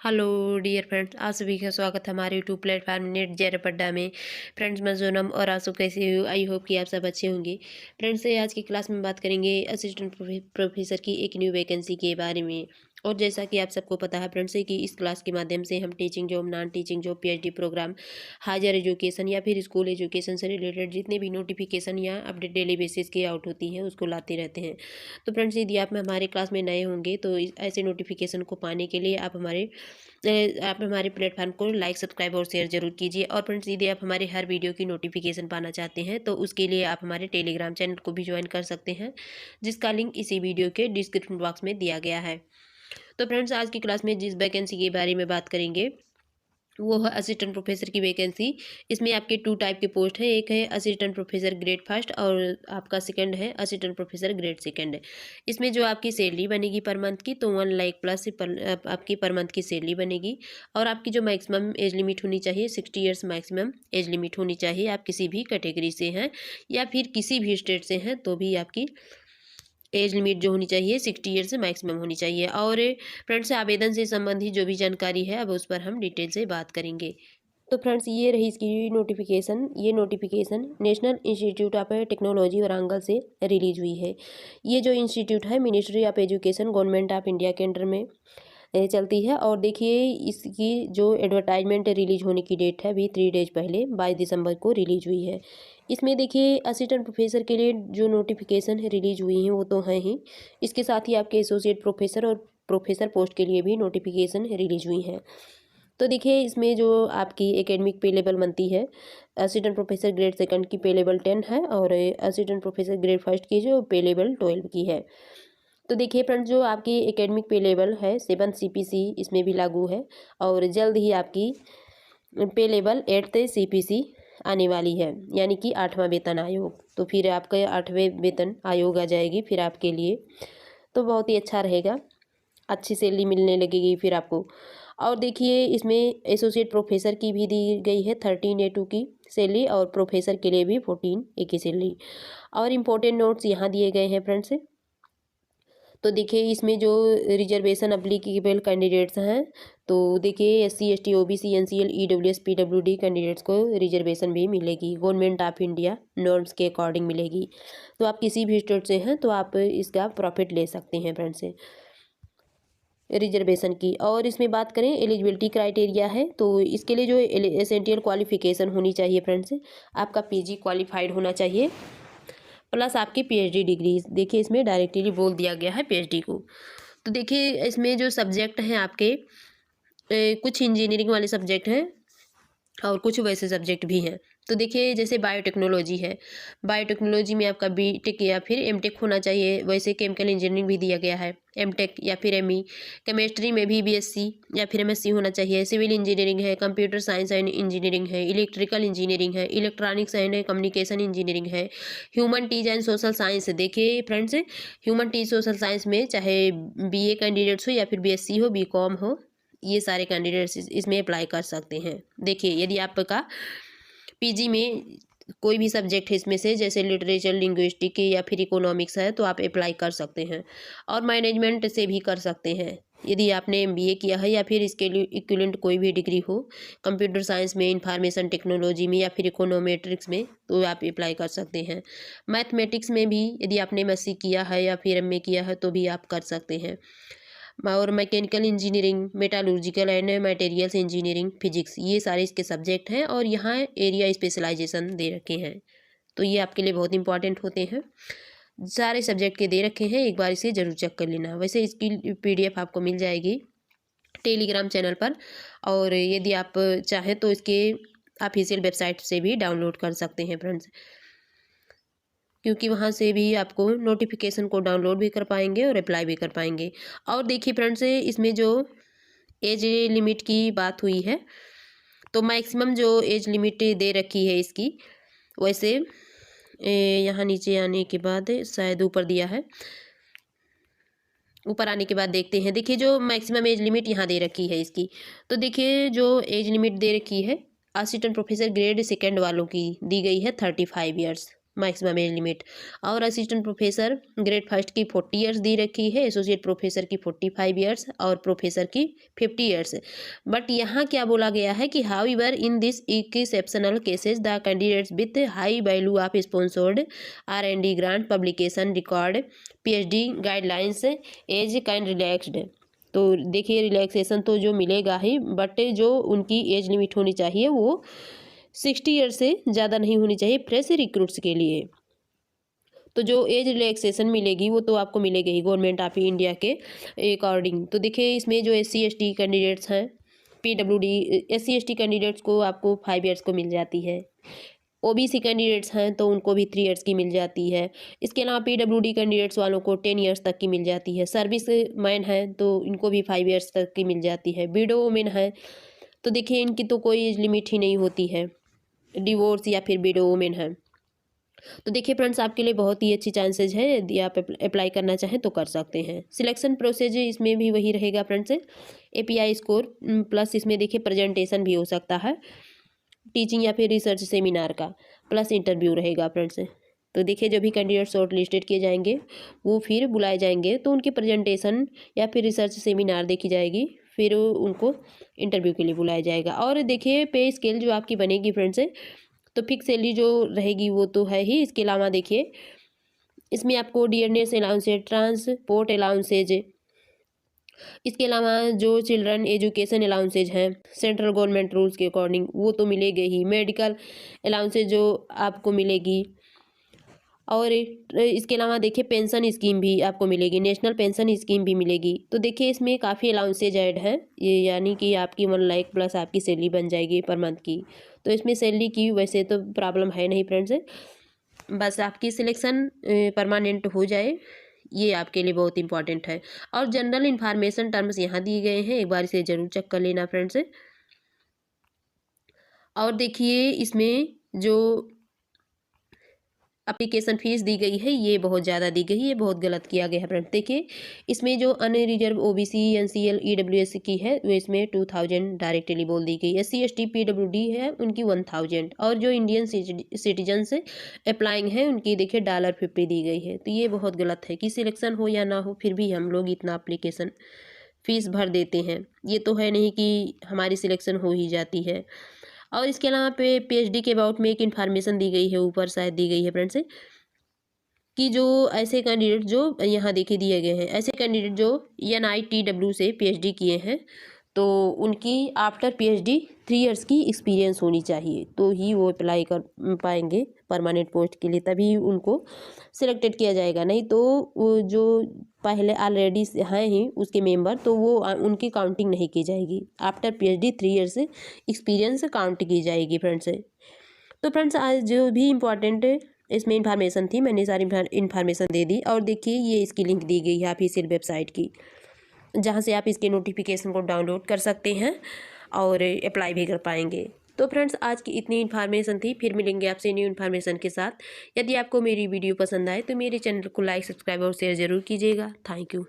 Hello dear friends, आप सभी का स्वागत है हमारे यूट्यूब प्लेटफॉर्म नेट जेर पड्डा में। फ्रेंड्स, मैं सोनम और आंसू कैसे हो? आई होप कि आप सब अच्छे होंगे। फ्रेंड्स, आज की क्लास में बात करेंगे असिस्टेंट प्रोफेसर की एक न्यू वैकेंसी के बारे में। और जैसा कि आप सबको पता है फ्रेंड्स कि इस क्लास के माध्यम से हम teaching job, non teaching job, PhD programme, higher education या फिर स्कूल एजुकेशन से रिलेटेड जितने भी नोटिफिकेशन या अपडेट डेली बेसिस की आउट होती हैं उसको लाते रहते हैं। तो फ्रेंड्स, यदि आप हमारे क्लास में नए होंगे तो ऐसे नोटिफिकेशन को पाने के लिए आप हमारे प्लेटफॉर्म को लाइक, सब्सक्राइब और शेयर जरूर कीजिए। और फ्रेंड्स, यदि आप हमारे हर वीडियो की नोटिफिकेशन पाना चाहते हैं तो उसके लिए आप हमारे टेलीग्राम चैनल को भी ज्वाइन कर सकते हैं, जिसका लिंक इसी वीडियो के डिस्क्रिप्शन बॉक्स में दिया गया है। तो फ्रेंड्स, आज की क्लास में जिस वैकेंसी के बारे में बात करेंगे वो है असिस्टेंट प्रोफेसर की वैकेंसी। इसमें आपके 2 टाइप के पोस्ट हैं, एक है असिस्टेंट प्रोफेसर ग्रेड फर्स्ट और आपका सेकंड है असिस्टेंट प्रोफेसर ग्रेड सेकंड। इसमें जो आपकी सैलरी बनेगी पर मंथ की, तो 1 लाख प्लस आपकी पर मंथ की सैलरी बनेगी। और आपकी जो मैक्सिमम एज लिमिट होनी चाहिए, 60 ईयर्स मैक्सिमम एज लिमिट होनी चाहिए। आप किसी भी कैटेगरी से हैं या फिर किसी भी स्टेट से हैं तो भी आपकी एज लिमिट जो होनी चाहिए 60 ईयर से मैक्सिमम होनी चाहिए। और फ्रेंड्स, आवेदन से संबंधित जो भी जानकारी है अब उस पर हम डिटेल से बात करेंगे। तो फ्रेंड्स, ये रही इसकी नोटिफिकेशन। ये notification national institute of technology Warangal से रिलीज हुई है। ये जो इंस्टीट्यूट है ministry of education government of India के अंडर में चलती है। और देखिए, इसकी जो एडवर्टाइजमेंट रिलीज होने की डेट है अभी 3 डेज पहले 22 दिसंबर को रिलीज हुई है। इसमें देखिए असिस्टेंट प्रोफेसर के लिए जो नोटिफिकेशन रिलीज हुई हैं वो तो हैं ही, इसके साथ ही आपके एसोसिएट प्रोफेसर और प्रोफेसर पोस्ट के लिए भी नोटिफिकेशन रिलीज हुई हैं। तो देखिए, इसमें जो आपकी एकेडमिक पे लेवल बनती है, असिस्टेंट प्रोफेसर ग्रेड सेकंड की पे लेवल 10 है और असिस्टेंट प्रोफेसर ग्रेड फर्स्ट की जो पे लेवल 12 की है। तो देखिए फ्रेंड्स, जो आपकी एकेडमिक पे लेवल है 7 सीपीसी इसमें भी लागू है। और जल्द ही आपकी पे लेवल 8 सीपीसी आने वाली है, यानी कि 8वां वेतन आयोग। तो फिर आपका 8वें वेतन आयोग आ जाएगी फिर आपके लिए, तो बहुत ही अच्छा रहेगा, अच्छी सैलरी मिलने लगेगी फिर आपको। और देखिए, इसमें एसोसिएट प्रोफेसर की भी दी गई है 13A2 की सैलरी और प्रोफेसर के लिए भी 14A की सैलरी। और इम्पोर्टेंट नोट्स यहाँ दिए गए हैं फ्रेंड्स। तो देखिए, इसमें जो रिजर्वेशन एप्लीकेबल कैंडिडेट्स हैं, तो देखिए SC ST OBC NCL EWS PWD candidates को रिजर्वेशन भी मिलेगी, गवर्नमेंट ऑफ इंडिया नॉर्म्स के अकॉर्डिंग मिलेगी। तो आप किसी भी स्टेट से हैं तो आप इसका प्रॉफिट ले सकते हैं फ्रेंड्स से रिजर्वेशन की। और इसमें बात करें एलिजिबिलिटी क्राइटेरिया है, तो इसके लिए जो एसेंशियल क्वालिफिकेशन होनी चाहिए फ्रेंड्स, आपका PG क्वालिफाइड होना चाहिए प्लस आपकी पीएचडी डिग्री। देखिए, इसमें डायरेक्टली बोल दिया गया है पीएचडी को। तो देखिए, इसमें जो सब्जेक्ट हैं आपके कुछ इंजीनियरिंग वाले सब्जेक्ट हैं और कुछ वैसे सब्जेक्ट भी हैं। तो देखिए, जैसे बायोटेक्नोलॉजी है, बायोटेक्नोलॉजी में आपका बीटेक या फिर एमटेक होना चाहिए। वैसे केमिकल इंजीनियरिंग भी दिया गया है, एमटेक या फिर एमई। केमिस्ट्री में भी बीएससी या फिर एमएससी होना चाहिए। सिविल इंजीनियरिंग है, कंप्यूटर साइंस एंड इंजीनियरिंग है, इलेक्ट्रिकल इंजीनियरिंग है, इलेक्ट्रॉनिक्स एंड कम्युनिकेशन इंजीनियरिंग है, humanities and social science. देखिए friends, humanities social science में चाहे बीए कैंडिडेट्स हो या फिर बीएससी हो, बीकॉम हो, ये सारे कैंडिडेट्स इसमें अप्लाई कर सकते हैं। देखिए, यदि आपका पीजी में कोई भी सब्जेक्ट है इसमें से, जैसे लिटरेचर, लिंग्विस्टिक या फिर इकोनॉमिक्स है, तो आप अप्लाई कर सकते हैं। और मैनेजमेंट से भी कर सकते हैं यदि आपने एमबीए किया है या फिर इसके लिए इक्विवेलेंट कोई भी डिग्री हो, कंप्यूटर साइंस में, इंफॉर्मेशन टेक्नोलॉजी में या फिर इकोनोमेट्रिक्स में, तो आप अप्लाई कर सकते हैं। मैथमेटिक्स में भी यदि आपने एमएससी किया है या फिर एमए किया है तो भी आप कर सकते हैं। और mechanical engineering, metallurgical and materials engineering, physics, ये सारे इसके सब्जेक्ट हैं। और यहाँ एरिया स्पेशलाइजेशन दे रखे हैं, तो ये आपके लिए बहुत इंपॉर्टेंट होते हैं। सारे सब्जेक्ट के दे रखे हैं, एक बार इसे जरूर चेक कर लेना। वैसे इसकी पीडीएफ आपको मिल जाएगी टेलीग्राम चैनल पर, और यदि आप चाहें तो इसके ऑफिशियल वेबसाइट से भी डाउनलोड कर सकते हैं फ्रेंड्स, क्योंकि वहाँ से भी आपको नोटिफिकेशन को डाउनलोड भी कर पाएंगे और अप्लाई भी कर पाएंगे। और देखिए फ्रेंड्स, इसमें जो एज लिमिट की बात हुई है, तो मैक्सिमम जो एज लिमिट दे रखी है इसकी, वैसे यहाँ नीचे आने के बाद शायद ऊपर दिया है, ऊपर आने के बाद देखते हैं। देखिए, जो मैक्सिमम एज लिमिट यहाँ दे रखी है इसकी, तो देखिए जो एज लिमिट दे रखी है असिस्टेंट प्रोफेसर ग्रेड सेकंड वालों की दी गई है 35 ईयर्स। Maximum age limit. और असिस्टेंट प्रोफेसर ग्रेड फर्स्ट की 40 ईयर्स दी रखी है, एसोसिएट प्रोफेसर की 45 ईयर्स और प्रोफेसर की 50 ईयर्स। बट यहाँ क्या बोला गया है कि however in this exceptional cases the candidates with high value of sponsored R&D grant publication record PhD guidelines as can relaxed. तो देखिए रिलैक्सेशन तो जो मिलेगा ही, बट जो उनकी एज लिमिट होनी चाहिए वो 60 ईयर से ज़्यादा नहीं होनी चाहिए फ्रेश रिक्रूट्स के लिए। तो जो एज रिलैक्सेशन मिलेगी वो तो आपको मिलेगी ही गवर्नमेंट ऑफ इंडिया के अकॉर्डिंग। तो देखिए इसमें जो SC ST कैंडिडेट्स हैं, PWD SC ST कैंडिडेट्स को आपको 5 ईयर्स को मिल जाती है। OBC कैंडिडेट्स हैं तो उनको भी 3 ईयर्स की मिल जाती है। इसके अलावा PWD कैंडिडेट्स वालों को 10 ईयर्स तक की मिल जाती है। सर्विस मैन है तो इनको भी 5 ईयर्स तक की मिल जाती है। विडो वुमेन है तो देखिए इनकी तो कोई एज लिमिट ही नहीं होती है, डिवोर्स या फिर विडो वुमेन है। तो देखिए फ्रेंड्स आपके लिए बहुत ही अच्छी चांसेज है, यदि आप अप्लाई करना चाहें तो कर सकते हैं। सिलेक्शन प्रोसेस इसमें भी वही रहेगा फ्रेंड्स, API स्कोर प्लस इसमें देखिए प्रेजेंटेशन भी हो सकता है, टीचिंग या फिर रिसर्च सेमिनार का, प्लस इंटरव्यू रहेगा फ्रेंड्स। तो देखिए जो भी कैंडिडेट शॉर्ट लिस्टेड किए जाएंगे वो फिर बुलाए जाएंगे तो उनके प्रेजेंटेशन या फिर रिसर्च सेमिनार देखी जाएगी, फिर उनको इंटरव्यू के लिए बुलाया जाएगा। और देखिए पे स्केल जो आपकी बनेगी फ्रेंड्स तो फिक्स सैलरी जो रहेगी वो तो है ही। इसके अलावा देखिए इसमें आपको डियरनेस अलाउंसेज, ट्रांसपोर्ट अलाउंसेज, इसके अलावा जो चिल्ड्रन एजुकेशन अलाउंसेज हैं सेंट्रल गवर्नमेंट रूल्स के अकॉर्डिंग वो तो मिलेगी ही। मेडिकल अलाउंसेज जो आपको मिलेगी, और इसके अलावा देखिए पेंशन स्कीम भी आपको मिलेगी, नेशनल पेंशन स्कीम भी मिलेगी। तो देखिए इसमें काफ़ी अलाउंसेज ऐड हैं, ये यानी कि आपकी 1 लाख प्लस आपकी सैलरी बन जाएगी पर मंथ की। तो इसमें सैलरी की वैसे तो प्रॉब्लम है नहीं फ्रेंड्स, बस आपकी सिलेक्शन परमानेंट हो जाए ये आपके लिए बहुत इंपॉर्टेंट है। और जनरल इन्फॉर्मेशन टर्म्स यहाँ दिए गए हैं, एक बार इसे ज़रूर चेक कर लेना फ्रेंड्स। और देखिए इसमें जो एप्लीकेशन फीस दी गई है ये बहुत ज़्यादा दी गई है, ये बहुत गलत किया गया है फ्रेंड। देखिए इसमें जो अनरिजर्व OBC NCL EWS की है वो इसमें 2000 डायरेक्टली बोल दी गई। SC ST PWD है उनकी 1000, और जो इंडियन सिटीजन से अप्लाइंग है उनकी देखिए $50 दी गई है। तो ये बहुत गलत है कि सिलेक्शन हो या ना हो फिर भी हम लोग इतना एप्लीकेशन फ़ीस भर देते हैं। ये तो है नहीं कि हमारी सिलेक्शन हो ही जाती है। और इसके अलावा पे PhD के अबाउट में एक इन्फॉर्मेशन दी गई है, ऊपर शायद दी गई है फ्रेंड्स, कि जो ऐसे कैंडिडेट जो यहाँ देखे दिए गए हैं, ऐसे कैंडिडेट जो NITW से PhD किए हैं तो उनकी आफ्टर PhD 3 ईयर्स की एक्सपीरियंस होनी चाहिए, तो ही वो अप्लाई कर पाएंगे परमानेंट पोस्ट के लिए, तभी उनको सिलेक्टेड किया जाएगा। नहीं तो वो जो पहले ऑलरेडी हैं ही उसके मेंबर तो वो उनकी काउंटिंग नहीं की जाएगी। After PhD 3 years experience count की जाएगी फ्रेंड्स। तो फ्रेंड्स आज जो भी इम्पॉर्टेंट इसमें इन्फॉर्मेशन थी मैंने सारी इन्फॉर्मेशन दे दी। और देखिए ये इसकी लिंक दी गई है ऑफिशियल वेबसाइट की, जहाँ से आप इसके नोटिफिकेशन को डाउनलोड कर सकते हैं और अप्लाई भी कर पाएंगे। तो फ्रेंड्स आज की इतनी इन्फॉर्मेशन थी, फिर मिलेंगे आपसे न्यू इन्फॉर्मेशन के साथ। यदि आपको मेरी वीडियो पसंद आए तो मेरे चैनल को लाइक, सब्सक्राइब और शेयर ज़रूर कीजिएगा। Thank you.